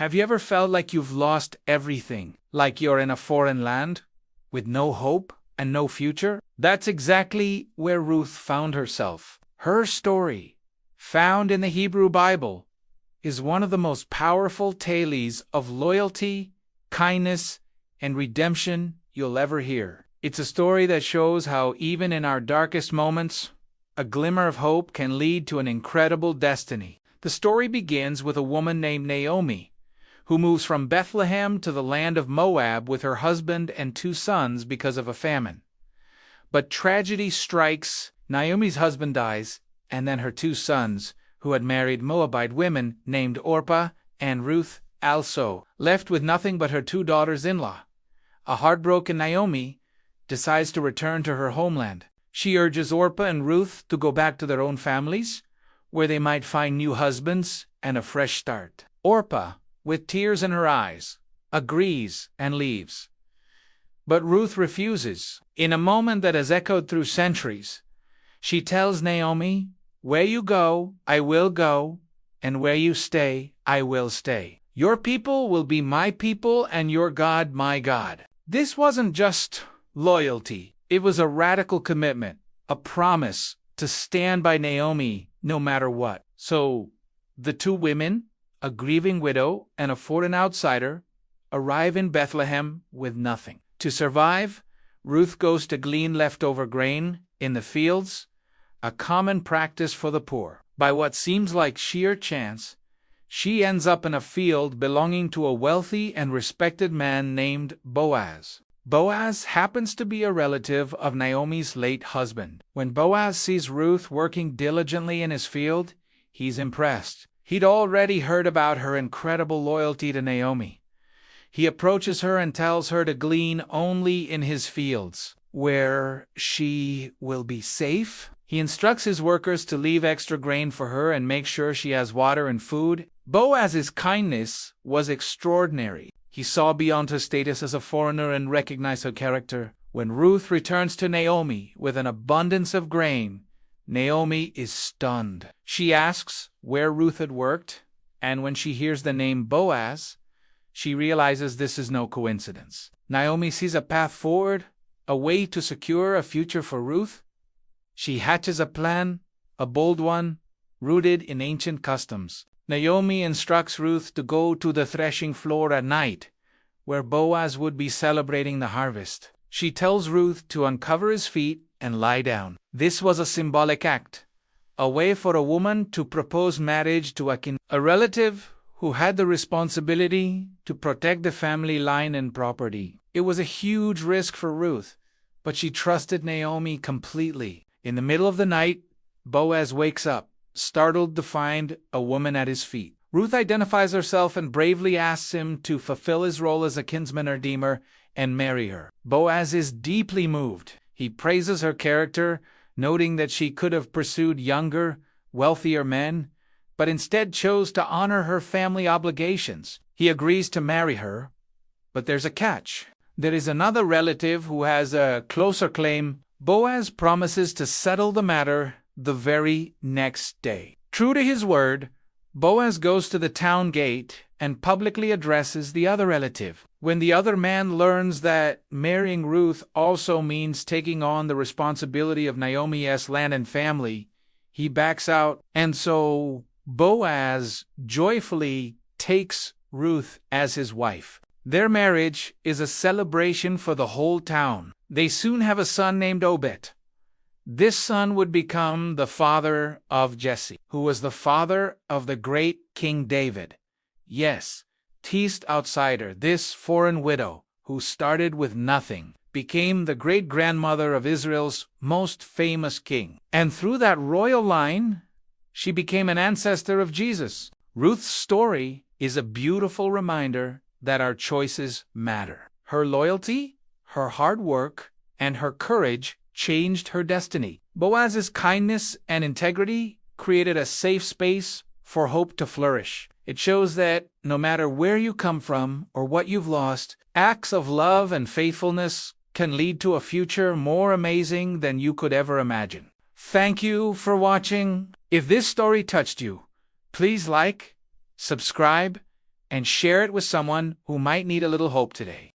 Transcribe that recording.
Have you ever felt like you've lost everything, like you're in a foreign land, with no hope and no future? That's exactly where Ruth found herself. Her story, found in the Hebrew Bible, is one of the most powerful tales of loyalty, kindness, and redemption you'll ever hear. It's a story that shows how even in our darkest moments, a glimmer of hope can lead to an incredible destiny. The story begins with a woman named Naomi, who moves from Bethlehem to the land of Moab with her husband and 2 sons because of a famine. But tragedy strikes. Naomi's husband dies, and then her 2 sons, who had married Moabite women named Orpah and Ruth, also left with nothing but her 2 daughters-in-law. A heartbroken Naomi decides to return to her homeland. She urges Orpah and Ruth to go back to their own families, where they might find new husbands and a fresh start. Orpah, with tears in her eyes, agrees and leaves. But Ruth refuses. In a moment that has echoed through centuries, she tells Naomi, "Where you go, I will go, and where you stay, I will stay. Your people will be my people, and your God my God." This wasn't just loyalty. It was a radical commitment, a promise to stand by Naomi no matter what. So, the 2 women, a grieving widow and a foreign outsider, arrive in Bethlehem with nothing. To survive, Ruth goes to glean leftover grain in the fields, a common practice for the poor. By what seems like sheer chance, she ends up in a field belonging to a wealthy and respected man named Boaz. Boaz happens to be a relative of Naomi's late husband. When Boaz sees Ruth working diligently in his field, he's impressed. He'd already heard about her incredible loyalty to Naomi. He approaches her and tells her to glean only in his fields, where she will be safe. He instructs his workers to leave extra grain for her and make sure she has water and food. Boaz's kindness was extraordinary. He saw beyond her status as a foreigner and recognized her character. When Ruth returns to Naomi with an abundance of grain, Naomi is stunned. She asks where Ruth had worked, and when she hears the name Boaz, she realizes this is no coincidence. Naomi sees a path forward, a way to secure a future for Ruth. She hatches a plan, a bold one, rooted in ancient customs. Naomi instructs Ruth to go to the threshing floor at night, where Boaz would be celebrating the harvest. She tells Ruth to uncover his feet and lie down. This was a symbolic act, a way for a woman to propose marriage to a relative who had the responsibility to protect the family line and property. It was a huge risk for Ruth, but she trusted Naomi completely. In the middle of the night, Boaz wakes up, startled to find a woman at his feet. Ruth identifies herself and bravely asks him to fulfill his role as a kinsman redeemer and marry her. Boaz is deeply moved. He praises her character, noting that she could have pursued younger, wealthier men, but instead chose to honor her family obligations. He agrees to marry her, but there's a catch. There is another relative who has a closer claim. Boaz promises to settle the matter the very next day. True to his word, Boaz goes to the town gate and publicly addresses the other relative. When the other man learns that marrying Ruth also means taking on the responsibility of Naomi's land and family, he backs out, and so Boaz joyfully takes Ruth as his wife. Their marriage is a celebration for the whole town. They soon have a son named Obed. This son would become the father of Jesse, who was the father of the great King David. Yes, teased outsider, this foreign widow, who started with nothing, became the great-grandmother of Israel's most famous king. And through that royal line, she became an ancestor of Jesus. Ruth's story is a beautiful reminder that our choices matter. Her loyalty, her hard work, and her courage changed her destiny. Boaz's kindness and integrity created a safe space for hope to flourish. It shows that no matter where you come from or what you've lost, acts of love and faithfulness can lead to a future more amazing than you could ever imagine. Thank you for watching. If this story touched you, please like, subscribe, and share it with someone who might need a little hope today.